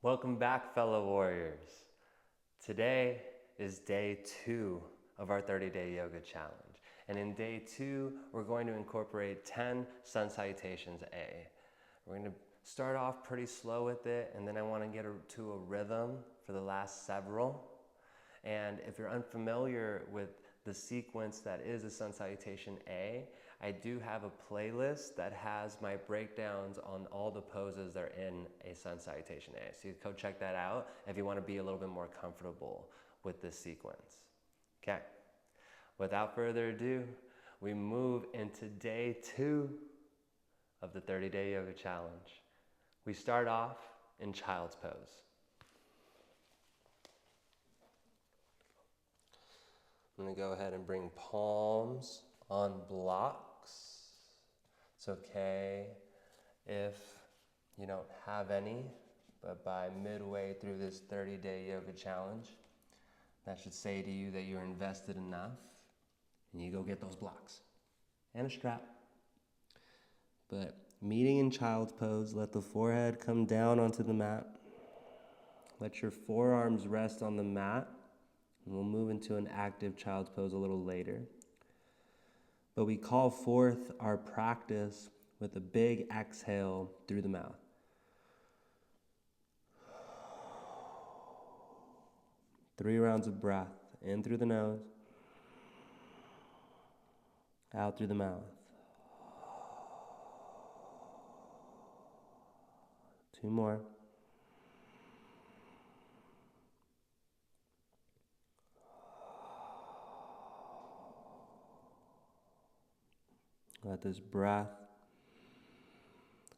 Welcome back, fellow warriors. Today is day 2 of our 30-day yoga challenge. And in day 2, we're going to incorporate 10 Sun Salutations A. We're going to start off pretty slow with it, and then I want to get to a rhythm for the last several. And if you're unfamiliar with the sequence that is a Sun Salutation A, I do have a playlist that has my breakdowns on all the poses that are in a Sun Salutation A. So you can go check that out if you want to be a little bit more comfortable with this sequence. Okay, without further ado, we move into day 2 of the 30-day yoga challenge. We start off in child's pose. I'm going to go ahead and bring palms on blocks. It's okay if you don't have any, but by midway through this 30-day yoga challenge, that should say to you that you're invested enough and you go get those blocks and a strap. But meeting in child's pose, let the forehead come down onto the mat. Let your forearms rest on the mat. And we'll move into an active child's pose a little later. But we call forth our practice with a big exhale through the mouth. Three rounds of breath, in through the nose, out through the mouth. 2 more. Let this breath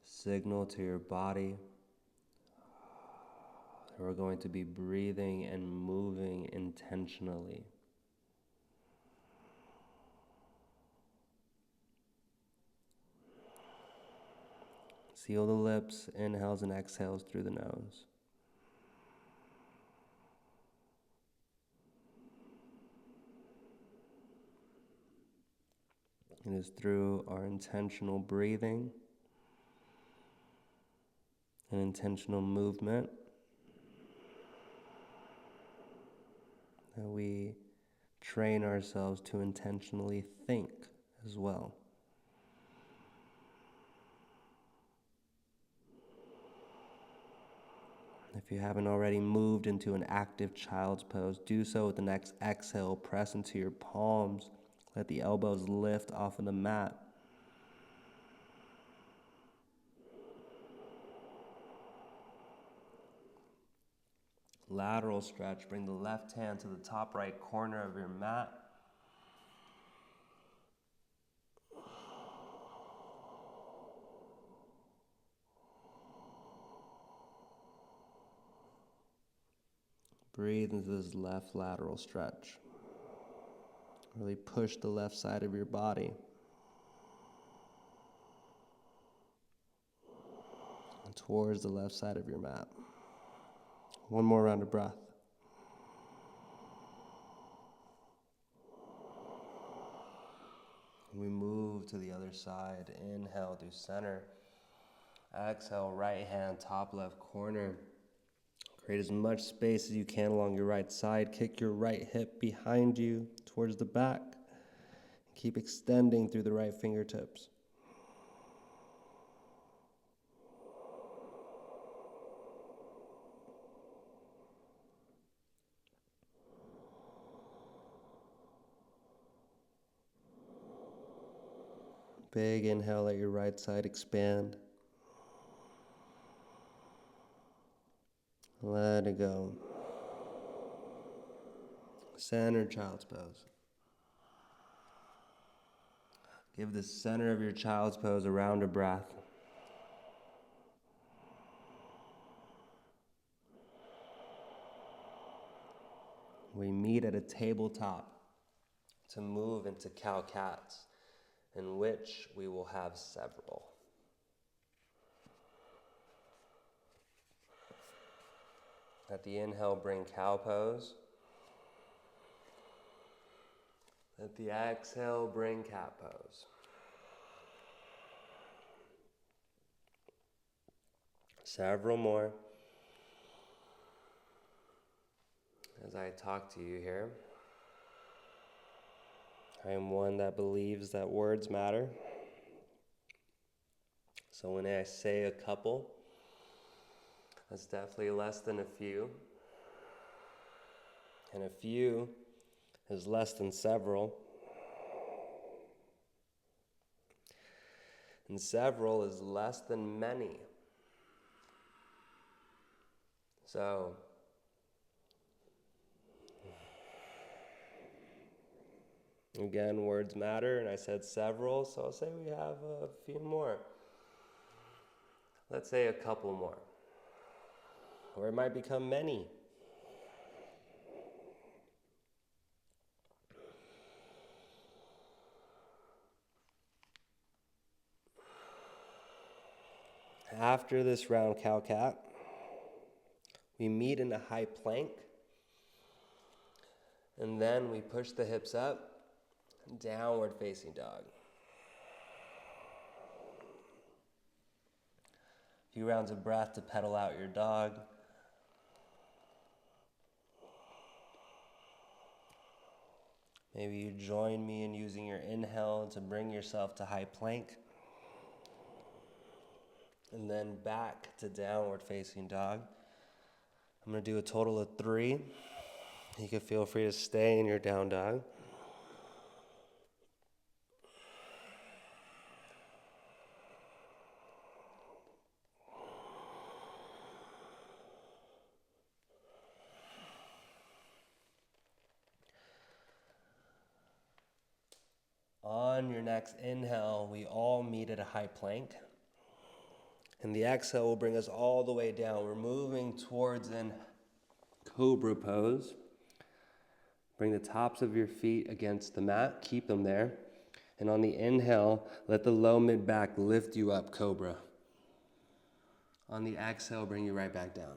signal to your body that we're going to be breathing and moving intentionally. Seal the lips, inhales and exhales through the nose. It is through our intentional breathing and intentional movement that we train ourselves to intentionally think as well. If you haven't already moved into an active child's pose, do so with the next exhale. Press into your palms. Let the elbows lift off of the mat. Lateral stretch. Bring the left hand to the top right corner of your mat. Breathe into this left lateral stretch. Really push the left side of your body. Towards the left side of your mat. 1 more round of breath. We move to the other side. Inhale through center. Exhale, right hand, top left corner. Create as much space as you can along your right side. Kick your right hip behind you towards the back. Keep extending through the right fingertips. Big inhale, let your right side expand. Let it go. Center child's pose. Give the center of your child's pose a round of breath. We meet at a tabletop to move into cow-cats, in which we will have several. At the inhale, bring cow pose. At the exhale, bring cat pose. Several more. as I talk to you here. I am one that believes that words matter. So when I say a couple, that's definitely less than a few. And a few is less than several. And several is less than many. So, again, words matter, and I said several, so I'll say we have a few more. Let's say a couple more. Or it might become many. After this round cow cat, we meet in a high plank, and then we push the hips up, downward facing dog. A few rounds of breath to pedal out your dog. Maybe you join me in using your inhale to bring yourself to high plank. And then back to downward facing dog. I'm going to do a total of 3. You can feel free to stay in your down dog. On your next inhale, we all meet at a high plank. And the exhale will bring us all the way down. We're moving towards an Cobra pose. Bring the tops of your feet against the mat. Keep them there. And on the inhale, let the low mid back lift you up, Cobra. On the exhale, bring you right back down.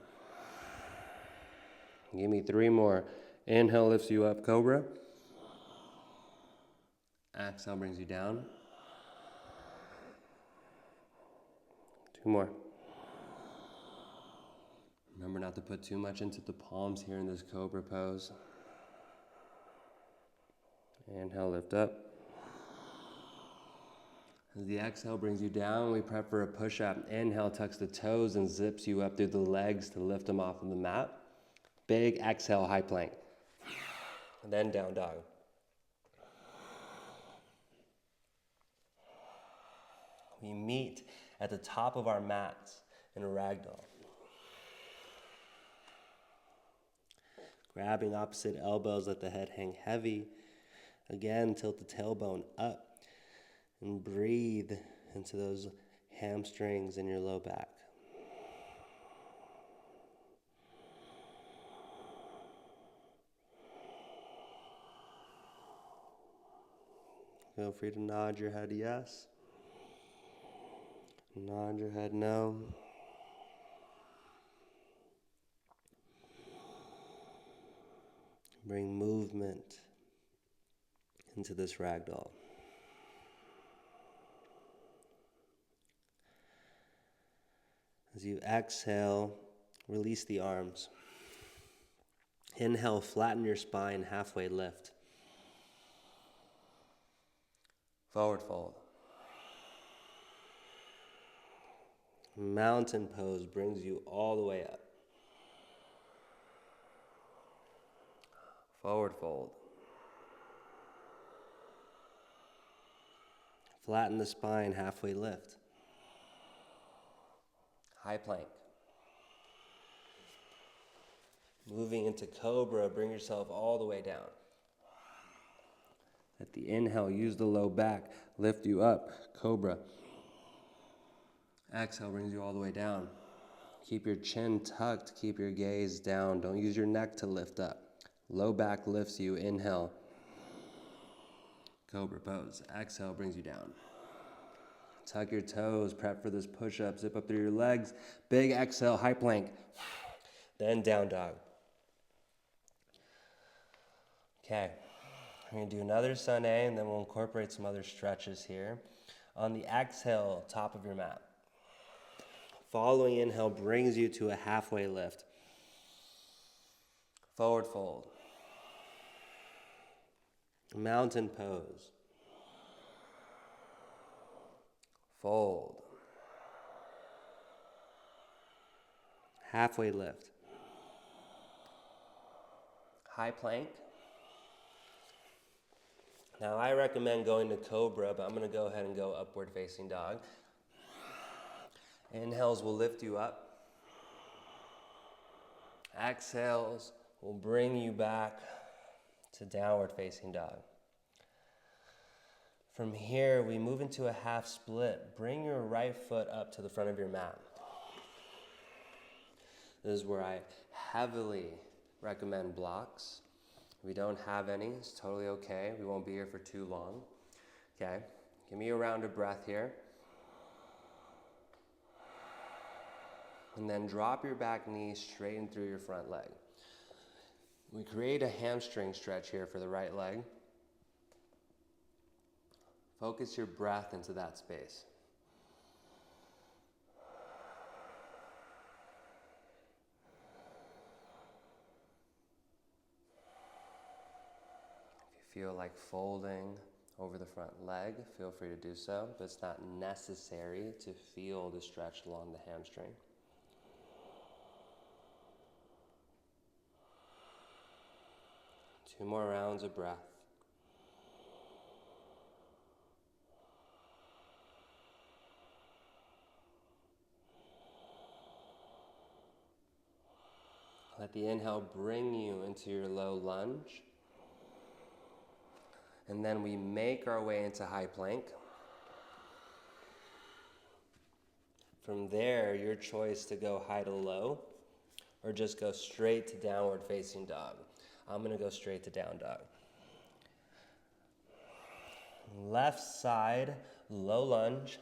Give me 3 more. Inhale lifts you up, Cobra. Exhale brings you down. 2 more. Remember not to put too much into the palms here in this Cobra pose. Inhale, lift up. As the exhale brings you down, we prep for a push-up. Inhale, tucks the toes and zips you up through the legs to lift them off of the mat. Big exhale, high plank. And then down dog. We meet at the top of our mats in a ragdoll. Grabbing opposite elbows, let the head hang heavy. Again, tilt the tailbone up and breathe into those hamstrings in your low back. Feel free to nod your head yes. Nod your head no. Bring movement into this ragdoll. As you exhale, release the arms. Inhale, flatten your spine, halfway lift. Forward fold. Mountain pose brings you all the way up. Forward fold. Flatten the spine, halfway lift. High plank. Moving into Cobra, bring yourself all the way down. At the inhale, use the low back, lift you up, Cobra. Exhale brings you all the way down. Keep your chin tucked, keep your gaze down. Don't use your neck to lift up. Low back lifts you, inhale. Cobra pose. Exhale brings you down. Tuck your toes, prep for this push-up, zip up through your legs. Big exhale, high plank. Then down dog. Okay, we're gonna do another Sun A and then we'll incorporate some other stretches here. On the exhale, top of your mat. Following inhale brings you to a halfway lift. Forward fold. Mountain pose. Fold. Halfway lift. High plank. Now I recommend going to Cobra, but I'm going to go ahead and go upward facing dog. Inhales will lift you up. Exhales will bring you back to downward facing dog. From here, we move into a half split. Bring your right foot up to the front of your mat. This is where I heavily recommend blocks. If we don't have any, it's totally okay. We won't be here for too long. Okay, give me a round of breath here. And then drop your back knee straight in through your front leg. We create a hamstring stretch here for the right leg. Focus your breath into that space. If you feel like folding over the front leg, feel free to do so, but it's not necessary to feel the stretch along the hamstring. Two more rounds of breath. Let the inhale bring you into your low lunge. And then we make our way into high plank. From there, your choice to go high to low or just go straight to downward facing dog. I'm going to go straight to down dog. Left side, low lunge.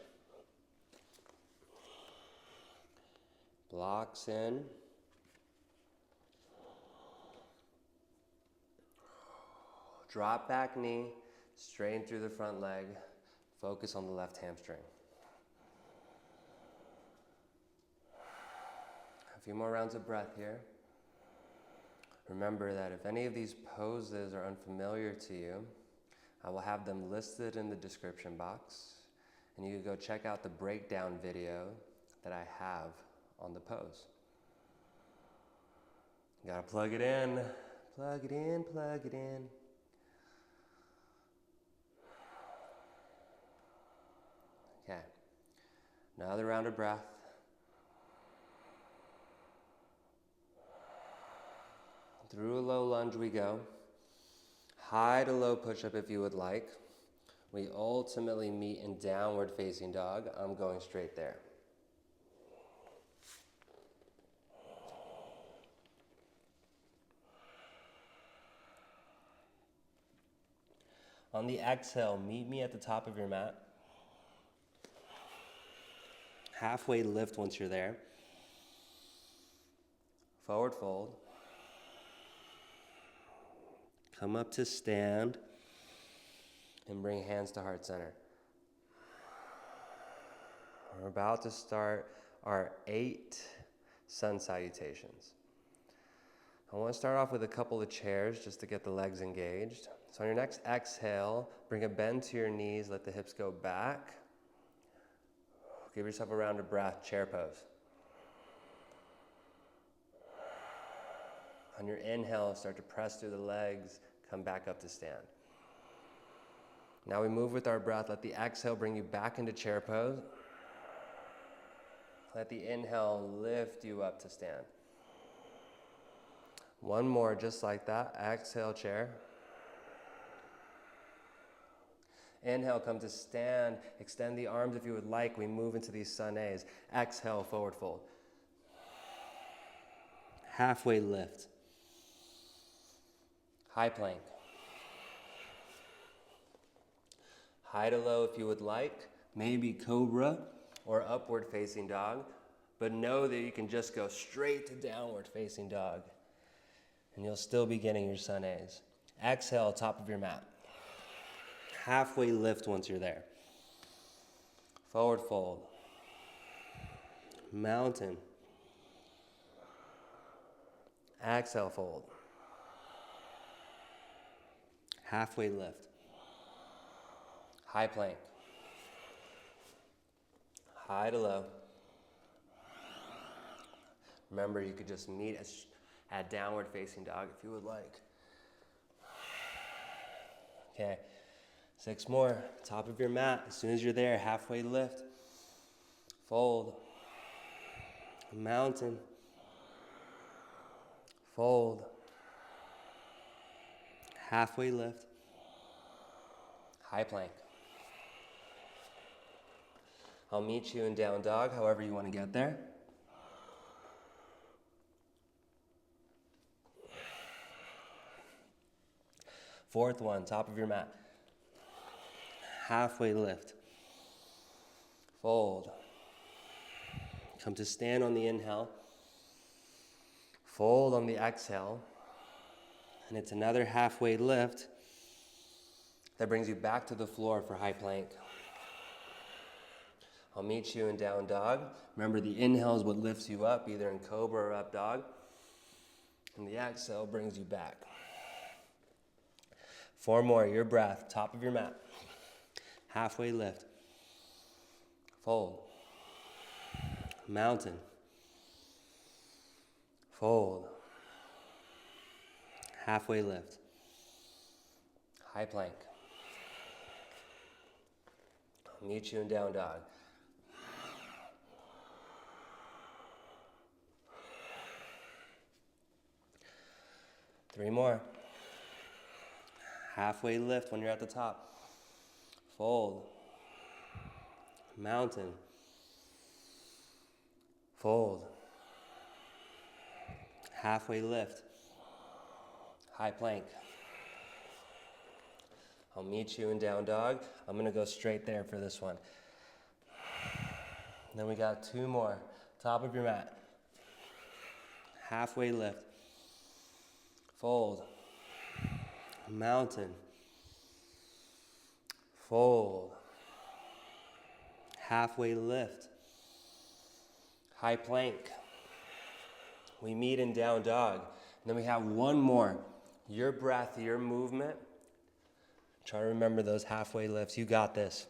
Blocks in. Drop back knee, straighten through the front leg. Focus on the left hamstring. A few more rounds of breath here. Remember that if any of these poses are unfamiliar to you, I will have them listed in the description box, and you can go check out the breakdown video that I have on the pose. You gotta plug it in, plug it in, plug it in. Okay, another round of breath. Through a low lunge we go. High to low push-up if you would like. We ultimately meet in downward facing dog. I'm going straight there. On the exhale, meet me at the top of your mat. Halfway lift once you're there. Forward fold. Come up to stand and bring hands to heart center. We're about to start our 8 Sun Salutations. I want to start off with a couple of chairs just to get the legs engaged. So on your next exhale, bring a bend to your knees, let the hips go back. Give yourself a round of breath, chair pose. On your inhale, start to press through the legs, come back up to stand. Now we move with our breath. Let the exhale bring you back into chair pose. Let the inhale lift you up to stand. One more, just like that. Exhale, chair. Inhale, come to stand. Extend the arms if you would like. We move into these Sun A's. Exhale, forward fold. Halfway lift. High plank. High to low if you would like. Maybe Cobra or upward facing dog. But know that you can just go straight to downward facing dog. And you'll still be getting your Sun A's. Exhale, top of your mat. Halfway lift once you're there. Forward fold. Mountain. Exhale, fold. halfway lift, high plank, high to low. Remember, you could just meet at downward facing dog if you would like. Okay, 6 more, top of your mat. As soon as you're there, halfway lift, fold, mountain, fold, halfway lift, high plank. I'll meet you in down dog, however you want to get there. Fourth one, top of your mat. Halfway lift. Fold. Come to stand on the inhale. Fold on the exhale. And it's another halfway lift that brings you back to the floor for high plank. I'll meet you in down dog. Remember, the inhale is what lifts you up, either in Cobra or up dog. And the exhale brings you back. 4 more, your breath, top of your mat. Halfway lift. Fold. Mountain. Fold. Halfway lift. High plank. I'll meet you in down dog. Three more. Halfway lift when you're at the top. Fold. Mountain. Fold. Halfway lift. High plank. I'll meet you in down dog. I'm gonna go straight there for this one. Then we got 2 more. Top of your mat. Halfway lift. Fold. Mountain. Fold. Halfway lift. High plank. We meet in down dog. And then we have 1 more. Your breath, your movement. Try to remember those halfway lifts. You got this.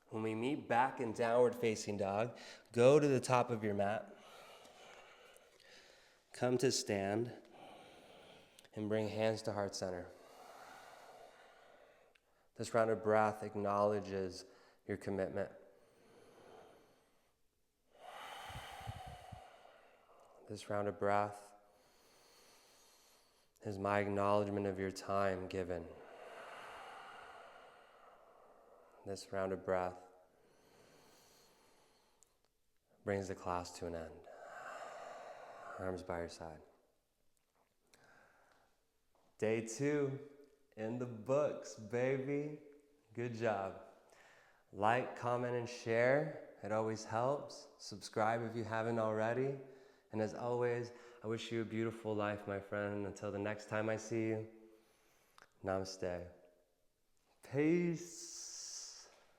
When we meet back in downward facing dog, go to the top of your mat. Come to stand and bring hands to heart center. This round of breath acknowledges your commitment. This round of breath is my acknowledgement of your time given. This round of breath brings the class to an end. Arms by your side. Day 2 in the books, baby. Good job. Like, comment, and share. It always helps. Subscribe if you haven't already. And as always, I wish you a beautiful life, my friend. Until the next time I see you, namaste. Peace.